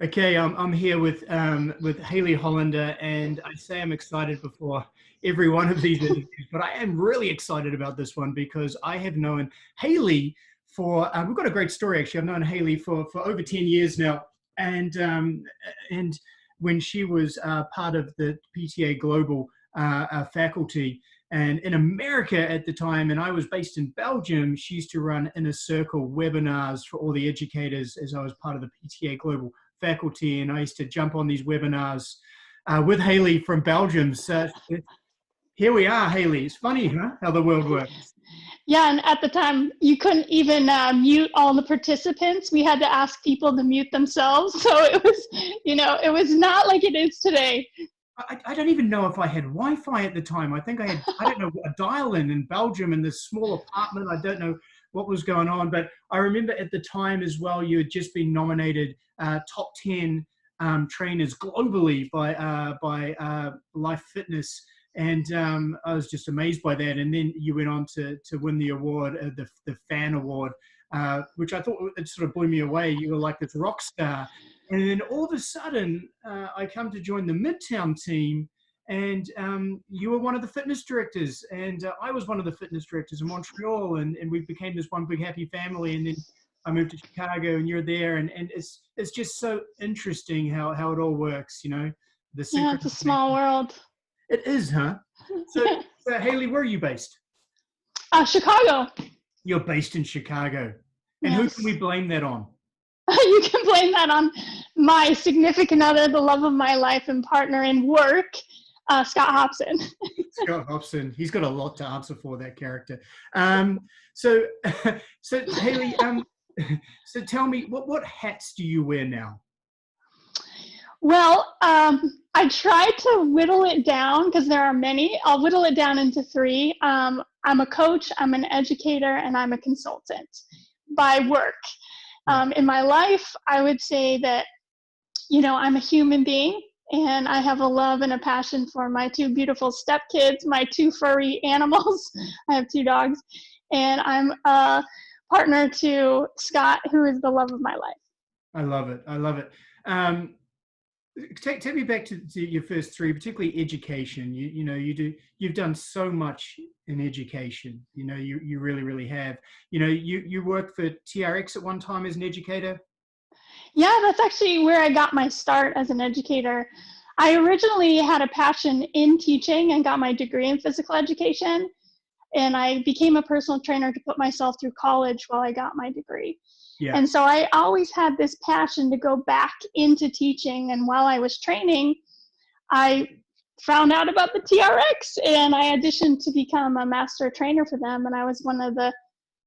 Okay, I'm here with Hayley Hollander, and I say I'm excited before every one of these interviews, but I am really excited about this one because I have known Hayley for we've got a great story actually. I've known Hayley for over 10 years now, and when she was part of the PTA Global faculty. And in America at the time, and I was based in Belgium, she used to run inner circle webinars for all the educators as I was part of the PTA Global faculty, and I used to jump on these webinars with Hayley from Belgium. So here we are, Hayley. It's funny, huh? How the world works. Yeah, and at the time, you couldn't even mute all the participants. We had to ask people to mute themselves. So it was, it was not like it is today. I don't even know if I had Wi-Fi at the time. I think I had, I don't know, a dial-in Belgium in this small apartment. I don't know what was going on, but I remember at the time as well, you had just been nominated top 10 trainers globally by Life Fitness. And I was just amazed by that. And then you went on to win the award, the fan award, which I thought it sort of blew me away. You were like this rock star. And then all of a sudden, I come to join the Midtown team, and you were one of the fitness directors, and I was one of the fitness directors in Montreal, and we became this one big happy family. And then I moved to Chicago, and you're there, and it's just so interesting how it all works, the Yeah, it's a small world. It is, huh? So Hayley, where are you based? Chicago. You're based in Chicago. And yes. Who can we blame that on? You can blame that on my significant other, the love of my life and partner in work, Scott Hobson. Scott Hobson. He's got a lot to answer for, that character. So Hayley, so tell me, what hats do you wear now? Well, I try to whittle it down because there are many. I'll whittle it down into three. I'm a coach, I'm an educator, and I'm a consultant by work. In my life, I would say that, I'm a human being, and I have a love and a passion for my two beautiful stepkids, my two furry animals. I have two dogs, and I'm a partner to Scott, who is the love of my life. I love it. I love it. Take me back to your first three, particularly education. You've done so much in education. You really, really have. You worked for TRX at one time as an educator. Yeah, that's actually where I got my start as an educator. I originally had a passion in teaching and got my degree in physical education. And I became a personal trainer to put myself through college while I got my degree. Yeah. And so I always had this passion to go back into teaching. And while I was training, I found out about the TRX and I auditioned to become a master trainer for them. And I was one of the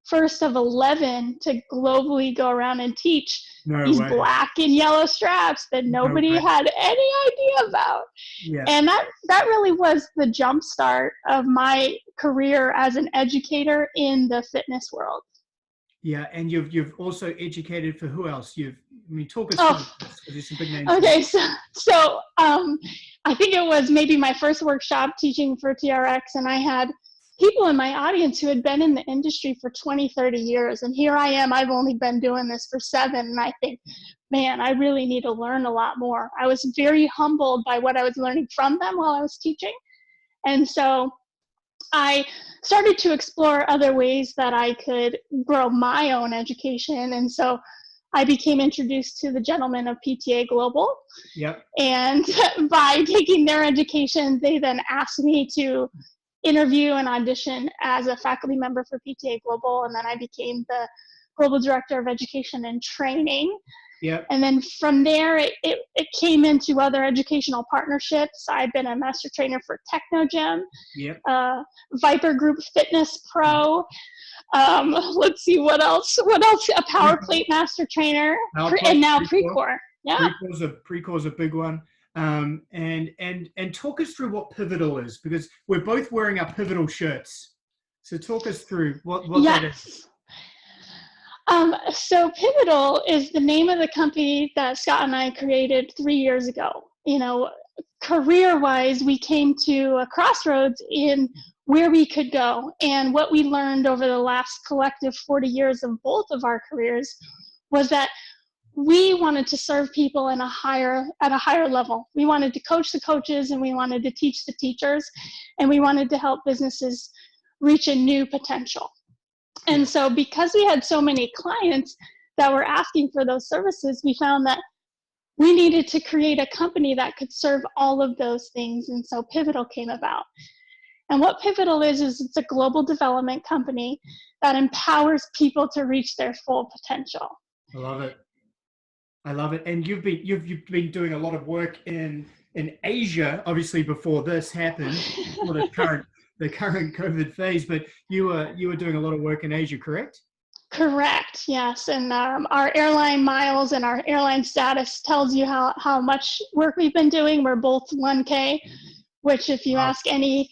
first of 11 to globally go around and teach these black and yellow straps that nobody had any idea about. Yeah. And that really was the jump start of my career as an educator in the fitness world. Yeah, and you've also educated for who else? Talk us through this. Some big names. Okay, so I think it was maybe my first workshop teaching for TRX, and I had people in my audience who had been in the industry for 20, 30 years. And here I am, I've only been doing this for 7. And I think, man, I really need to learn a lot more. I was very humbled by what I was learning from them while I was teaching. And so I started to explore other ways that I could grow my own education. And so I became introduced to the gentlemen of PTA Global. Yep. And by taking their education, they then asked me to interview and audition as a faculty member for PTA Global, and then I became the Global Director of Education and Training. Yep. And then from there, it came into other educational partnerships. I've been a master trainer for Technogym, yep. Viper Group Fitness Pro. Let's see, what else? A Power Plate master trainer, and now Precor. Yeah. Precor's a big one. And talk us through what Pivotal is, because we're both wearing our Pivotal shirts. So talk us through what that is. So Pivotal is the name of the company that Scott and I created 3 years ago. Career-wise, we came to a crossroads in where we could go. And what we learned over the last collective 40 years of both of our careers was that we wanted to serve people at a higher level. We wanted to coach the coaches, and we wanted to teach the teachers, and we wanted to help businesses reach a new potential. And so because we had so many clients that were asking for those services, we found that we needed to create a company that could serve all of those things. And so Pivotal came about. And what Pivotal is it's a global development company that empowers people to reach their full potential. I love it. I love it. And you've been doing a lot of work in Asia, obviously before this happened, for the current COVID phase. But you were doing a lot of work in Asia, correct? Correct. Yes. And our airline miles and our airline status tells you how much work we've been doing. We're both 1K, which if you ask any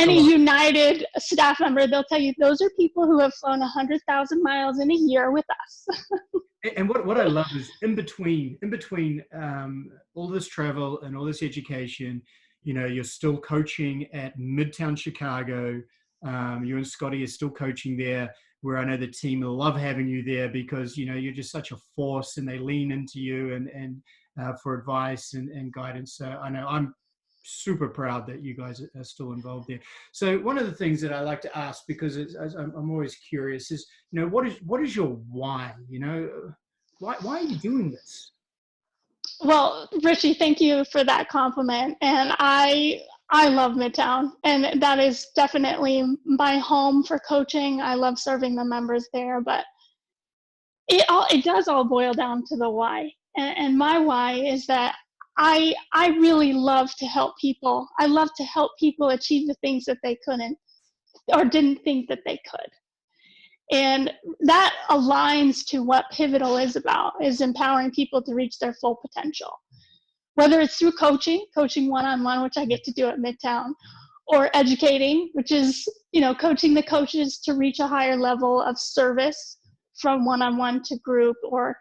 United staff member, they'll tell you those are people who have flown 100,000 miles in a year with us. And what I love is in between all this travel and all this education, you're still coaching at Midtown Chicago. You and Scotty are still coaching there, where I know the team love having you there because, you're just such a force and they lean into you and for advice and guidance. So I know I'm super proud that you guys are still involved there. So one of the things that I like to ask, because I'm always curious, is what is your why? Why are you doing this? Well, Richie, thank you for that compliment. And I love Midtown, and that is definitely my home for coaching. I love serving the members there, but it does all boil down to the why. And my why is that I really love to help people. I love to help people achieve the things that they couldn't or didn't think that they could. And that aligns to what Pivotal is about, is empowering people to reach their full potential. Whether it's through coaching one-on-one, which I get to do at Midtown, or educating, which is, coaching the coaches to reach a higher level of service from one-on-one to group, or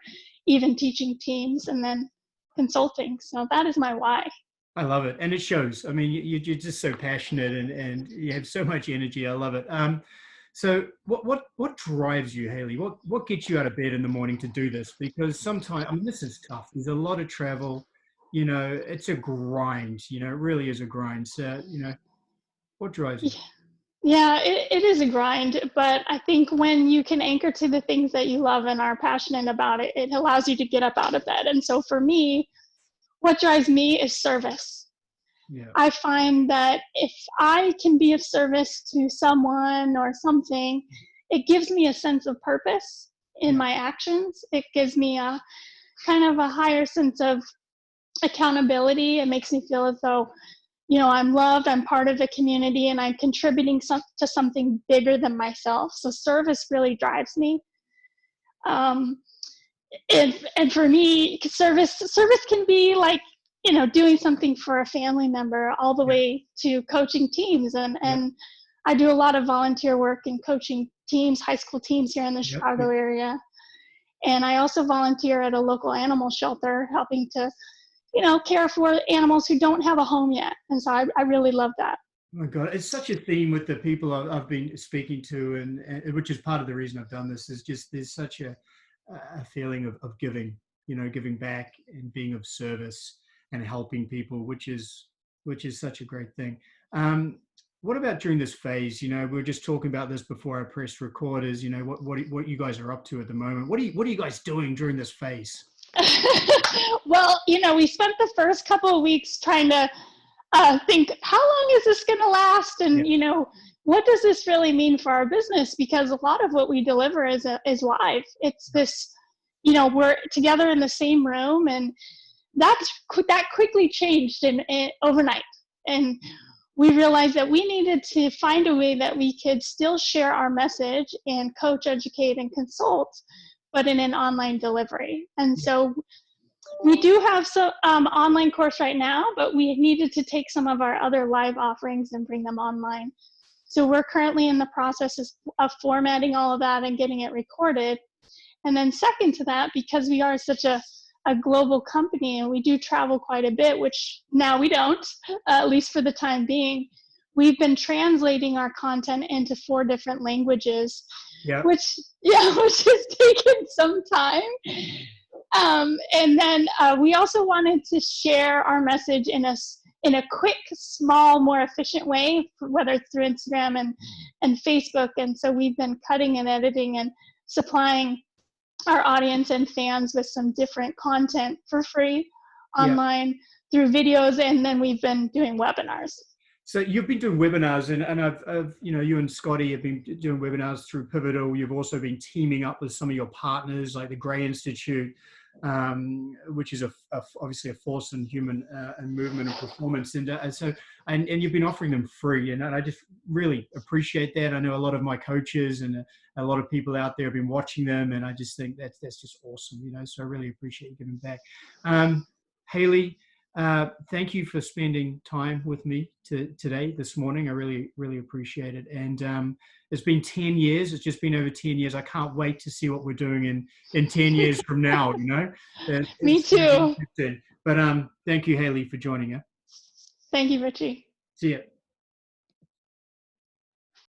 even teaching teams, and then consulting. So that is my why. I love it. And it shows. I mean, you're just so passionate and you have so much energy. I love it. So what drives you, Hayley? What gets you out of bed in the morning to do this? Because sometimes, this is tough. There's a lot of travel, it's a grind, it really is a grind. So, what drives you? Yeah, it is a grind, but I think when you can anchor to the things that you love and are passionate about it, it allows you to get up out of bed. And so for me, what drives me is service. Yeah. I find that if I can be of service to someone or something, it gives me a sense of purpose in my actions. It gives me a kind of a higher sense of accountability. It makes me feel as though, I'm loved, I'm part of the community, and I'm contributing to something bigger than myself. So service really drives me. And for me, service can be like, doing something for a family member, all the way to coaching teams. And I do a lot of volunteer work in coaching teams, high school teams here in the Chicago area. And I also volunteer at a local animal shelter, helping to, care for animals who don't have a home yet. And so I really love that. Oh my God, it's such a theme with the people I've been speaking to, and which is part of the reason I've done this, is just there's such a feeling of giving, giving back and being of service and helping people, which is such a great thing. What about during this phase? We were just talking about this before I pressed record. Is what you guys are up to at the moment? What are you guys doing during this phase? Well, we spent the first couple of weeks trying to think, how long is this going to last? And, what does this really mean for our business? Because a lot of what we deliver is live. It's this, we're together in the same room, and that quickly changed in overnight. And we realized that we needed to find a way that we could still share our message and coach, educate, and consult, but in an online delivery. And so we do have some online course right now, but we needed to take some of our other live offerings and bring them online. So we're currently in the process of formatting all of that and getting it recorded. And then second to that, because we are such a global company and we do travel quite a bit, which now we don't, at least for the time being, we've been translating our content into 4 different languages, which has taken some time. And then we also wanted to share our message in a quick, small, more efficient way, whether it's through Instagram and Facebook. And so we've been cutting and editing and supplying our audience and fans with some different content for free online through videos. And then we've been doing webinars. So you've been doing webinars, and I've you and Scotty have been doing webinars through Pivotal. You've also been teaming up with some of your partners, like the Gray Institute, which is obviously a force in human and movement and performance. And you've been offering them free, and I just really appreciate that. I know a lot of my coaches and a lot of people out there have been watching them, and I just think that's just awesome, So I really appreciate you giving back. Hayley, thank you for spending time with me this morning. I really, really appreciate it. And it's been 10 years. It's just been over 10 years. I can't wait to see what we're doing in 10 years from now, Me too. But thank you, Hayley, for joining us. Thank you, Richie. See ya.